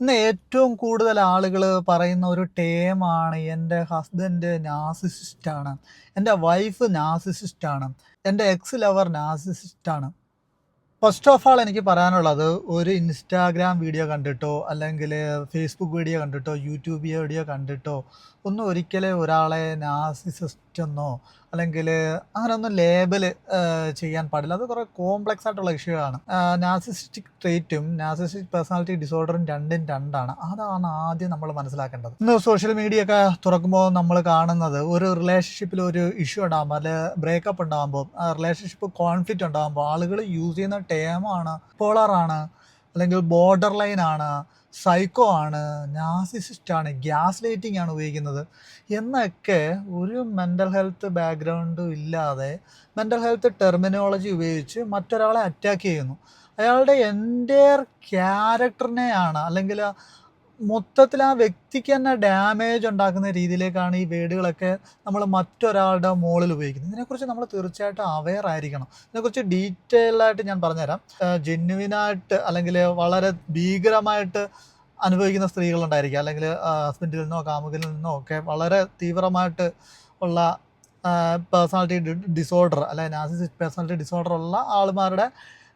ഇന്ന് ഏറ്റവും കൂടുതൽ ആളുകൾ പറയുന്ന ഒരു ടേമാണ് എൻ്റെ ഹസ്ബൻഡ് നാർസിസിസ്റ്റാണ്, എൻ്റെ വൈഫ് നാർസിസിസ്റ്റാണ്, എൻ്റെ എക്സ് ലവർ നാർസിസിസ്റ്റാണ്. ഫസ്റ്റ് ഓഫ് ആൾ എനിക്ക് പറയാനുള്ളത്, ഒരു ഇൻസ്റ്റാഗ്രാം വീഡിയോ കണ്ടിട്ടോ അല്ലെങ്കിൽ ഫേസ്ബുക്ക് വീഡിയോ കണ്ടിട്ടോ യൂട്യൂബ് വീഡിയോ കണ്ടിട്ടോ ഒന്നും ഒരിക്കലും ഒരാളെ നാർസിസിസ്റ്റ് എന്നോ അല്ലെങ്കിൽ അങ്ങനെയൊന്നും ലേബൽ ചെയ്യാൻ പാടില്ല. അത് കുറേ കോംപ്ലക്സ് ആയിട്ടുള്ള ഇഷ്യൂ ആണ്. നാർസിസിസ്റ്റിക് ട്രേറ്റും നാർസിസിസ്റ്റിക് പേഴ്സണാലിറ്റി ഡിസോർഡറും രണ്ടും രണ്ടാണ്. അതാണ് ആദ്യം നമ്മൾ മനസ്സിലാക്കേണ്ടത്. ഇന്ന് സോഷ്യൽ മീഡിയ ഒക്കെ തുറക്കുമ്പോൾ നമ്മൾ കാണുന്നത്, ഒരു റിലേഷൻഷിപ്പിൽ ഒരു ഇഷ്യൂ ഉണ്ടാകുമ്പോൾ അല്ലെങ്കിൽ ബ്രേക്കപ്പ് ഉണ്ടാകുമ്പോൾ, റിലേഷൻഷിപ്പ് കോൺഫ്ലിക്റ്റ് ഉണ്ടാകുമ്പോൾ ആളുകൾ യൂസ് ചെയ്യുന്ന ടേമാണ് പോളറാണ്, അല്ലെങ്കിൽ ബോർഡർ ലൈൻ ആണ്, സൈക്കോ ആണ്, നാർസിസിസ്റ്റ് ആണ്, ഗ്യാസ് ലൈറ്റിംഗ് ആണ് ഉപയോഗിക്കുന്നത് എന്നൊക്കെ ഒരു മെൻ്റൽ ഹെൽത്ത് ബാക്ക്ഗ്രൗണ്ടും ഇല്ലാതെ മെൻ്റൽ ഹെൽത്ത് ടെർമിനോളജി ഉപയോഗിച്ച് മറ്റൊരാളെ അറ്റാക്ക് ചെയ്യുന്നു. അയാളുടെ എൻ്റയർ ക്യാരക്ടറിനെയാണ്, അല്ലെങ്കിൽ മൊത്തത്തിൽ ആ വ്യക്തിക്ക് തന്നെ ഡാമേജ് ഉണ്ടാക്കുന്ന രീതിയിലേക്കാണ് ഈ വേർഡുകളൊക്കെ നമ്മൾ മറ്റൊരാളുടെ മുകളിൽ ഉപയോഗിക്കുന്നത്. ഇതിനെക്കുറിച്ച് നമ്മൾ തീർച്ചയായിട്ടും അവെയർ ആയിരിക്കണം. ഇതിനെക്കുറിച്ച് ഡീറ്റെയിൽഡായിട്ട് ഞാൻ പറഞ്ഞുതരാം. ജെന്യുവിനായിട്ട് അല്ലെങ്കിൽ വളരെ ഭീകരമായിട്ട് അനുഭവിക്കുന്ന സ്ത്രീകളുണ്ടായിരിക്കും, അല്ലെങ്കിൽ ഹസ്ബൻഡിൽ നിന്നോ കാമുകിൽ നിന്നോ ഒക്കെ വളരെ തീവ്രമായിട്ട് ഉള്ള പേഴ്സണാലിറ്റി ഡിസോർഡർ അല്ലെങ്കിൽ നാർസിസിസ്റ്റ് പേഴ്സണാലിറ്റി ഡിസോർഡർ ഉള്ള ആൾമാരുടെ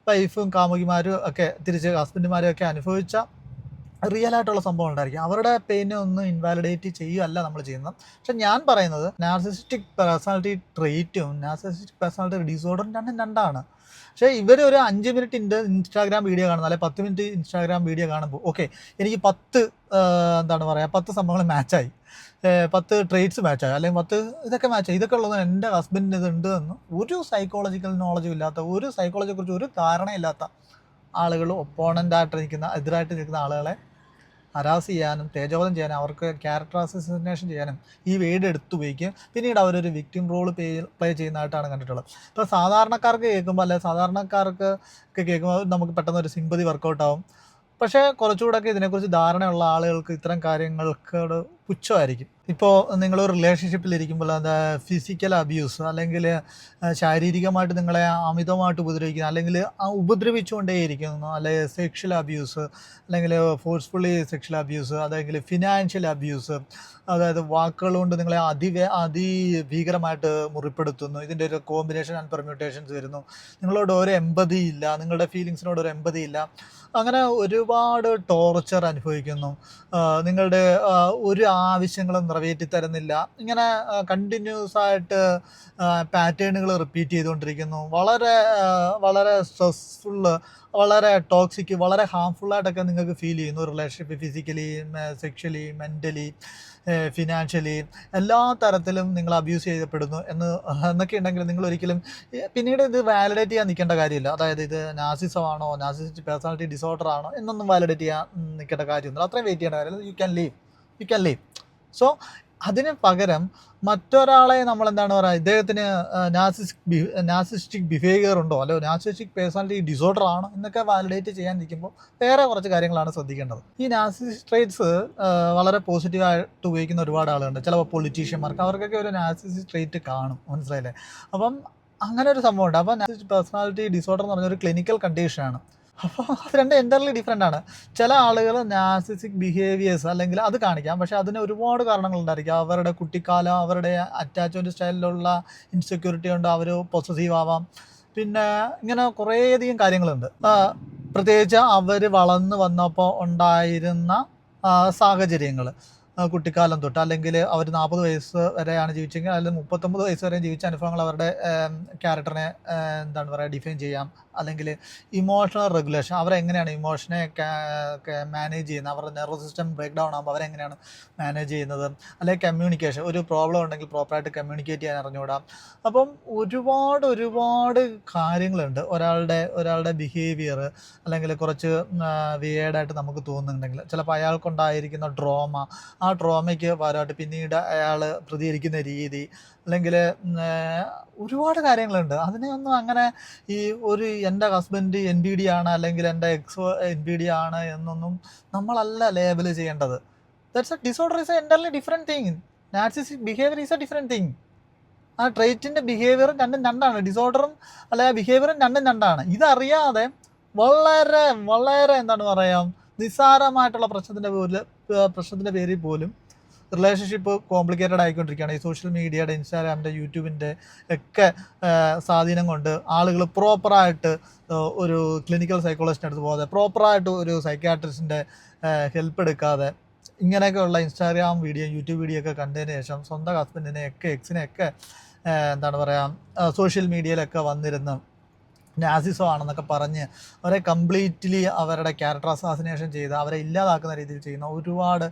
വൈഫും കാമുകിമാരും ഒക്കെ തിരിച്ച് ഹസ്ബൻഡുമാരും ഒക്കെ അനുഭവിച്ച റിയൽ ആയിട്ടുള്ള സംഭവം ഉണ്ടായിരിക്കും. അവരുടെ പെയിനെ ഒന്നും ഇൻവാലിഡേറ്റ് ചെയ്യുകയല്ല നമ്മൾ ചെയ്യുന്നത്. പക്ഷെ ഞാൻ പറയുന്നത്, നാർസിസിസ്റ്റിക് പേഴ്സണാലിറ്റി ട്രെയ്റ്റും നാർസിസിസ്റ്റിക് പേഴ്സണാലിറ്റി ഡിസോർഡറും രണ്ടും രണ്ടാണ്. പക്ഷേ ഇവർ ഒരു 5 മിനിറ്റ് ഇൻസ്റ്റാഗ്രാം വീഡിയോ കാണുന്നത്, അല്ലെങ്കിൽ 10 മിനിറ്റ് ഇൻസ്റ്റാഗ്രാം വീഡിയോ കാണുമ്പോൾ ഓക്കെ, എനിക്ക് 10 എന്താണ് പറയുക, 10 സംഭവങ്ങൾ മാച്ചായി, 10 ട്രെയ്റ്റ്സ് മാച്ചായി, അല്ലെങ്കിൽ 10 ഇതൊക്കെ മാച്ചായി, ഇതൊക്കെ ഉള്ളത് എൻ്റെ ഹസ്ബൻഡിന് ഇതുണ്ട് എന്ന് ഒരു സൈക്കോളജിക്കൽ നോളജും ഇല്ലാത്ത, ഒരു സൈക്കോളജിയെക്കുറിച്ച് ഒരു ധാരണയില്ലാത്ത ആളുകൾ, ഒപ്പോണൻ്റായിട്ട് നിൽക്കുന്ന, എതിരായിട്ട് നിൽക്കുന്ന ആളുകളെ ഹരാസ് ചെയ്യാനും തേജോവധം ചെയ്യാനും അവർക്ക് ക്യാരക്ടർ അസസിനേഷൻ ചെയ്യാനും ഈ വേർഡ് എടുത്ത് ഉപയോഗിക്കും. പിന്നീട് അവരൊരു വിക്ടിം റോൾ പ്ലേ ചെയ്യുന്നതായിട്ടാണ് കണ്ടിട്ടുള്ളത്. ഇപ്പോൾ സാധാരണക്കാർക്ക് കേൾക്കുമ്പോൾ, അല്ലെങ്കിൽ സാധാരണക്കാർക്ക് ഒക്കെ കേൾക്കുമ്പോൾ നമുക്ക് പെട്ടെന്ന് ഒരു സിമ്പതി വർക്കൗട്ടാവും. പക്ഷേ കുറച്ചുകൂടെയൊക്കെ ഇതിനെക്കുറിച്ച് ധാരണയുള്ള ആളുകൾക്ക് ഇത്തരം കാര്യങ്ങൾക്കോട് പുച്ഛമായിരിക്കും. ഇപ്പോൾ നിങ്ങൾ റിലേഷൻഷിപ്പിലിരിക്കുമ്പോൾ അത് ഫിസിക്കൽ അബ്യൂസ്, അല്ലെങ്കിൽ ശാരീരികമായിട്ട് നിങ്ങളെ അമിതമായിട്ട് ഉപദ്രവിക്കുന്ന, അല്ലെങ്കിൽ ആ ഉപദ്രവിച്ചുകൊണ്ടേയിരിക്കുന്നു, അല്ലെങ്കിൽ സെക്ഷൽ അബ്യൂസ്, അല്ലെങ്കിൽ ഫോഴ്സ്ഫുള്ളി സെക്ഷൽ അബ്യൂസ്, അല്ലെങ്കിൽ ഫിനാൻഷ്യൽ അബ്യൂസ്, അതായത് വാക്കുകൾ കൊണ്ട് നിങ്ങളെ അതിഭീകരമായിട്ട് മുറിപ്പെടുത്തുന്നു. ഇതിൻ്റെ ഒരു കോമ്പിനേഷൻ ആൻഡ് പെർമ്യൂട്ടേഷൻസ് വരുന്നു. നിങ്ങളോട് ഒരു എമ്പതി ഇല്ല, നിങ്ങളുടെ ഫീലിങ്സിനോട് ഒരു എമ്പതി ഇല്ല. അങ്ങനെ ഒരുപാട് ടോർച്ചർ അനുഭവിക്കുന്നു. നിങ്ങളുടെ ഒരു ആവശ്യങ്ങളും നിറവേറ്റി തരുന്നില്ല. ഇങ്ങനെ കണ്ടിന്യൂസ് ആയിട്ട് പാറ്റേണുകൾ റിപ്പീറ്റ് ചെയ്തുകൊണ്ടിരിക്കുന്നു. വളരെ വളരെ സ്ട്രെസ്ഫുള്ള്, വളരെ ടോക്സിക്, വളരെ ഹാംഫുള്ളായിട്ടൊക്കെ നിങ്ങൾക്ക് ഫീൽ ചെയ്യുന്നു. Relationship physically, sexually, mentally, financially എല്ലാ തരത്തിലും നിങ്ങൾ അബ്യൂസ് ചെയ്യപ്പെടുന്നു എന്നൊക്കെ ഉണ്ടെങ്കിൽ നിങ്ങൾ ഒരിക്കലും പിന്നീട് ഇത് വാലിഡേറ്റ് ചെയ്യാൻ നിൽക്കേണ്ട കാര്യമില്ല. അതായത് ഇത് നാർസിസമാണോ, നാർസിസിസ്റ്റ് പേഴ്സണാലിറ്റി ഡിസോർഡർ ആണോ എന്നൊന്നും വാലിഡേറ്റ് ചെയ്യാൻ നിൽക്കേണ്ട കാര്യമൊന്നുമില്ല. അത്രയും വെയിറ്റ് ചെയ്യേണ്ട കാര്യമില്ല. You can leave. സോ അതിന് പകരം മറ്റൊരാളെ നമ്മൾ എന്താണ് പറയുക, ഇദ്ദേഹത്തിന് നാർസിസ്റ്റിക് ബിഹേവിയർ ഉണ്ടോ, അല്ലോ നാർസിസ്റ്റിക് പേഴ്സണാലിറ്റി ഡിസോർഡർ ആണോ എന്നൊക്കെ വാലിഡേറ്റ് ചെയ്യാൻ നിൽക്കുമ്പോൾ വേറെ കുറച്ച് കാര്യങ്ങളാണ് ശ്രദ്ധിക്കേണ്ടത്. ഈ നാർസിസിസ്റ്റ് ട്രേറ്റ്സ് വളരെ പോസിറ്റീവായിട്ട് ഉപയോഗിക്കുന്ന ഒരുപാട് ആളുകളുണ്ട്. ചിലപ്പോൾ പൊളിറ്റീഷ്യന്മാർക്ക്, അവർക്കൊക്കെ ഒരു നാർസിസിസ്റ്റ് ട്രേറ്റ് കാണും, മനസ്സിലായില്ലേ? അപ്പം അങ്ങനെ ഒരു സംഭവമുണ്ട്. അപ്പോൾ നാർസിസിസ്റ്റ് പേഴ്സണാലിറ്റി ഡിസോർഡർ എന്ന് പറഞ്ഞൊരു ക്ലിനിക്കൽ കണ്ടീഷനാണ്. അപ്പോൾ അത് രണ്ട് എൻ്റർലി ഡിഫറെൻ്റ് ആണ്. ചില ആളുകൾ നാർസിസിക് ബിഹേവിയേഴ്സ് അല്ലെങ്കിൽ അത് കാണിക്കാം, പക്ഷേ അതിന് ഒരുപാട് കാരണങ്ങളുണ്ടായിരിക്കും. അവരുടെ കുട്ടിക്കാലം, അവരുടെ അറ്റാച്ച്മെൻറ്റ് സ്റ്റൈലിലുള്ള ഇൻസെക്യൂരിറ്റി കൊണ്ട് അവർ പൊസസീവ് ആവാം. പിന്നെ ഇങ്ങനെ കുറേയധികം കാര്യങ്ങളുണ്ട്. പ്രത്യേകിച്ച് അവർ വളർന്നു വന്നപ്പോൾ ഉണ്ടായിരുന്ന സാഹചര്യങ്ങൾ, കുട്ടിക്കാലം തൊട്ട്, അല്ലെങ്കിൽ അവർ 40 വയസ്സ് വരെയാണ് ജീവിച്ചെങ്കിൽ അല്ലെങ്കിൽ 39 വയസ്സ് വരെ ജീവിച്ച അനുഭവങ്ങൾ അവരുടെ ക്യാരക്ടറിനെ എന്താണ് പറയുക, ഡിഫൈൻ ചെയ്യാം. അല്ലെങ്കിൽ ഇമോഷണൽ റെഗുലേഷൻ, അവരെങ്ങനെയാണ് ഇമോഷനെ മാനേജ് ചെയ്യുന്നത്, അവരുടെ നെർവസ് സിസ്റ്റം ബ്രേക്ക് ഡൗൺ ആകുമ്പോൾ അവരെങ്ങനെയാണ് മാനേജ് ചെയ്യുന്നത്. അല്ലെങ്കിൽ കമ്മ്യൂണിക്കേഷൻ, ഒരു പ്രോബ്ലം ഉണ്ടെങ്കിൽ പ്രോപ്പറായിട്ട് കമ്മ്യൂണിക്കേറ്റ് ചെയ്യാൻ അറിഞ്ഞുകൂടാം. അപ്പം ഒരുപാട് കാര്യങ്ങളുണ്ട്. ഒരാളുടെ ബിഹേവിയർ അല്ലെങ്കിൽ കുറച്ച് വിയേർഡായിട്ട് നമുക്ക് തോന്നുന്നുണ്ടെങ്കിൽ, ചിലപ്പോൾ അയാൾക്കുണ്ടായിരിക്കുന്ന ട്രോമ, ആ ട്രോമയ്ക്ക് പകരമായിട്ട് പിന്നീട് അയാൾ പ്രതികരിക്കുന്ന രീതി, അല്ലെങ്കിൽ ഒരുപാട് കാര്യങ്ങളുണ്ട്. അതിനെയൊന്നും അങ്ങനെ ഈ ഒരു എൻ്റെ ഹസ്ബൻഡ് NBD ആണ്, അല്ലെങ്കിൽ എൻ്റെ എക്സ് NBD ആണ് എന്നൊന്നും നമ്മളല്ല ലേബൽ ചെയ്യേണ്ടത്. That's A disorder, is A entirely different thing. Narcissistic behaviour is A different thing. ആ ട്രെയ്റ്റിൻ്റെ ബിഹേവിയറും രണ്ടും രണ്ടാണ്. ഡിസോർഡറും അല്ലെ ബിഹേവിയറും രണ്ടും രണ്ടാണ്. ഇതറിയാതെ വളരെ വളരെ എന്താണ് പറയുക, നിസ്സാരമായിട്ടുള്ള പ്രശ്നത്തിൻ്റെ പേരിൽ പോലും റിലേഷൻഷിപ്പ് കോംപ്ലിക്കേറ്റഡ് ആയിക്കൊണ്ടിരിക്കുകയാണ്. ഈ സോഷ്യൽ മീഡിയയുടെ, ഇൻസ്റ്റാഗ്രാമിൻ്റെ, യൂട്യൂബിൻ്റെ ഒക്കെ സ്വാധീനം കൊണ്ട് ആളുകൾ പ്രോപ്പറായിട്ട് ഒരു ക്ലിനിക്കൽ സൈക്കോളജിസ്റ്റിൻ്റെ അടുത്ത് പോകാതെ, പ്രോപ്പറായിട്ട് ഒരു സൈക്യാട്രിസ്റ്റിൻ്റെ ഹെൽപ്പ് എടുക്കാതെ, ഇങ്ങനെയൊക്കെയുള്ള ഇൻസ്റ്റാഗ്രാം വീഡിയോ, യൂട്യൂബ് വീഡിയോ ഒക്കെ കണ്ടതിന് ശേഷം സ്വന്തം ഹസ്ബൻഡിനെയൊക്കെ, എക്സിനെയൊക്കെ എന്താണ് പറയുക, സോഷ്യൽ മീഡിയയിലൊക്കെ വന്നിരുന്ന് നാസിസം ആണെന്നൊക്കെ പറഞ്ഞ് അവരെ കംപ്ലീറ്റ്ലി അവരുടെ ക്യാരക്ടർ അസാസിനേഷൻ ചെയ്ത് അവരെ ഇല്ലാതാക്കുന്ന രീതിയിൽ ചെയ്യുന്ന ഒരുപാട്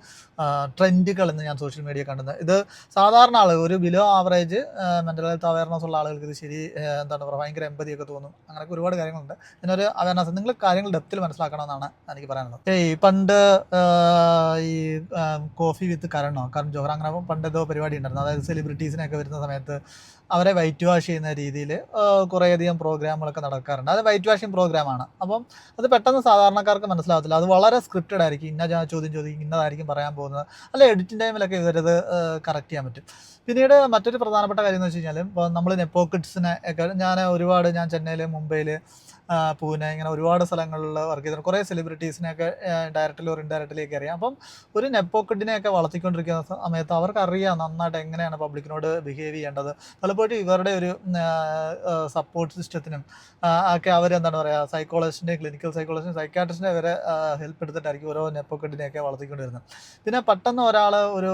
ട്രെൻഡുകൾ ഇന്ന് ഞാൻ സോഷ്യൽ മീഡിയ കണ്ടുന്നത്. ഇത് സാധാരണ ആളുകൾ, ഒരു below average mental health awareness ഉള്ള ആളുകൾക്ക് ഇത് എന്താണ് പറയുക, ഭയങ്കര എമ്പതിയൊക്കെ തോന്നും. അങ്ങനെയൊക്കെ ഒരുപാട് കാര്യങ്ങളുണ്ട്. ഇതിനൊരു അവയർനെസ്, നിങ്ങൾ കാര്യങ്ങൾ ഡെപ്തിൽ മനസ്സിലാക്കണമെന്നാണ് എനിക്ക് പറയാനുള്ളത്. പണ്ട് ഈ കോഫി വിത്ത് കരൺ ജോഹർ, അങ്ങനെ പണ്ട് ഏതോ പരിപാടി ഉണ്ടായിരുന്നു. അതായത് സെലിബ്രിറ്റീസിനൊക്കെ വരുന്ന സമയത്ത് അവരെ വൈറ്റ് വാഷ് ചെയ്യുന്ന രീതിയിൽ കുറേയധികം പ്രോഗ്രാമുകളൊക്കെ നടക്കാറുണ്ട്. അത് വൈറ്റ് വാഷിംഗ് പ്രോഗ്രാമാണ്. അപ്പം അത് പെട്ടെന്ന് സാധാരണക്കാർക്ക് മനസ്സിലാകത്തില്ല. അത് വളരെ സ്ക്രിപ്റ്റഡ് ആയിരിക്കും. ചോദ്യം ചോദിക്കും, ഇന്നതായിരിക്കും പറയാൻ പോകുന്നത്. അല്ല, എഡിറ്റിംഗ് ടൈമിലൊക്കെ ഇവരത് കറക്റ്റ് ചെയ്യാൻ പറ്റും. പിന്നീട് മറ്റൊരു പ്രധാനപ്പെട്ട കാര്യം എന്ന് വെച്ച് കഴിഞ്ഞാൽ, ഇപ്പോൾ നമ്മൾ നെപ്പോക്കിഡ്സിനെ ഒക്കെ ഞാൻ ചെന്നൈയിൽ, മുംബൈയിൽ, പൂനെ, ഇങ്ങനെ ഒരുപാട് സ്ഥലങ്ങളിൽ വർക്ക് ചെയ്തിട്ടുണ്ട്. കുറേ സെലിബ്രിറ്റീസിനെയൊക്കെ ഡയറക്റ്റ്ലി ഓർ ഇൻഡയറക്റ്റ്ലി ഒക്കെ അറിയാം. അപ്പം ഒരു നെപ്പോക്കിഡിനെയൊക്കെ വളർത്തിക്കൊണ്ടിരിക്കുന്ന സമയത്ത് അവർക്കറിയാം നന്നായിട്ട് എങ്ങനെയാണ് പബ്ലിക്കിനോട് ബിഹേവ് ചെയ്യേണ്ടത്. പലപ്പോഴും ഇവരുടെ ഒരു സപ്പോർട്ട് സിസ്റ്റത്തിനും ഒക്കെ അവരെന്താണ് പറയുക, സൈക്കോളജിസ്റ്റിൻ്റെ, ക്ലിനിക്കൽ സൈക്കോളജിസ്റ്റ്, സൈക്കാട്രിസ്റ്റിൻ്റെ വരെ ഹെൽപ്പ് എടുത്തിട്ടായിരിക്കും ഓരോ നെപ്പോക്കിഡിനെയൊക്കെ വളർത്തിക്കൊണ്ടിരുന്നത്. പിന്നെ പെട്ടെന്ന് ഒരാൾ ഒരു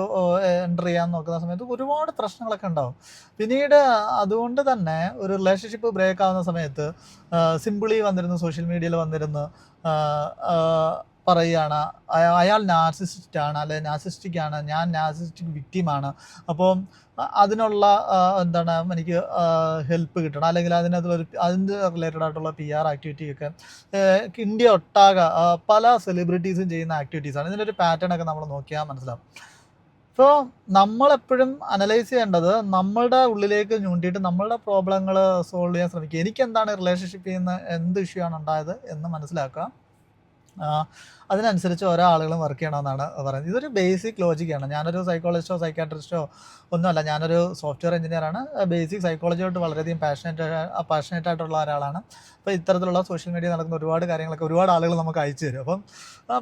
എൻ്റർ ചെയ്യാൻ നോക്കുന്ന സമയത്ത് ഒരുപാട് പ്രശ്നങ്ങളൊക്കെ ഉണ്ടാവും. പിന്നീട് അതുകൊണ്ട് തന്നെ ഒരു റിലേഷൻഷിപ്പ് ബ്രേക്ക് ആവുന്ന സമയത്ത് സിമ്പിളി വന്നിരുന്നു, സോഷ്യൽ മീഡിയയിൽ വന്നിരുന്നു പറയുകയാണ്, അയാൾ നാർസിസിസ്റ്റാണ്, അല്ലെ നാർസിസ്റ്റിക് ആണ്, ഞാൻ നാർസിസ്റ്റിക് വിക്റ്റിമാണ്, അപ്പോൾ അതിനുള്ള എന്താണ് എനിക്ക് ഹെൽപ്പ് കിട്ടണം, അല്ലെങ്കിൽ അതിൻ്റെ റിലേറ്റഡ് ആയിട്ടുള്ള PR ആക്ടിവിറ്റിയൊക്കെ ഇന്ത്യ ഒട്ടാകെ പല സെലിബ്രിറ്റീസും ചെയ്യുന്ന ആക്ടിവിറ്റീസാണ്. ഇതിൻ്റെ ഒരു പാറ്റേൺ ഒക്കെ നമ്മൾ നോക്കിയാൽ മനസ്സിലാവും. ഇപ്പോൾ നമ്മളെപ്പോഴും അനലൈസ് ചെയ്യേണ്ടത് നമ്മളുടെ ഉള്ളിലേക്ക് ഞൂണ്ടിയിട്ട് നമ്മളുടെ പ്രോബ്ലങ്ങൾ സോൾവ് ചെയ്യാൻ ശ്രമിക്കുക. എനിക്കെന്താണ് റിലേഷൻഷിപ്പിൽ നിന്ന് എന്ത് ഇഷ്യൂ ആണ് ഉണ്ടായത് എന്ന് മനസ്സിലാക്കുക. അതിനനുസരിച്ച് ഓരോ ആളുകളും വർക്ക് ചെയ്യണമെന്നാണ് പറയുന്നത്. ഇതൊരു ബേസിക് ലോജിക്കാണ്. ഞാനൊരു സൈക്കോളജിസ്റ്റോ സൈക്കാട്രിസ്റ്റോ ഒന്നുമല്ല, ഞാനൊരു സോഫ്റ്റ്വെയർ എഞ്ചിനീയറാണ്. ബേസിക് സൈക്കോളജിയോട്ട് വളരെയധികം പാഷനേറ്റ് ആയിട്ടുള്ള ഒരാളാണ്. അപ്പോൾ ഇത്തരത്തിലുള്ള സോഷ്യൽ മീഡിയ നടക്കുന്ന ഒരുപാട് കാര്യങ്ങളൊക്കെ ഒരുപാട് ആളുകൾ നമുക്ക് അയച്ചു തരും. അപ്പം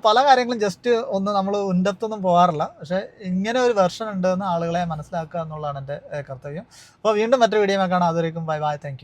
പല കാര്യങ്ങളും ജസ്റ്റ് നമ്മൾ ഉന്നത്തൊന്നും പോകാറില്ല. പക്ഷേ ഇങ്ങനെ ഒരു വെർഷൻ ഉണ്ടെന്ന് ആളുകളെ മനസ്സിലാക്കുക എന്നുള്ളതാണ് എൻ്റെ കർത്തവ്യം. അപ്പോൾ വീണ്ടും മറ്റൊരു വീഡിയോ കാണാം. അതുവരേക്കും ബൈ ബൈ, താങ്ക് യു.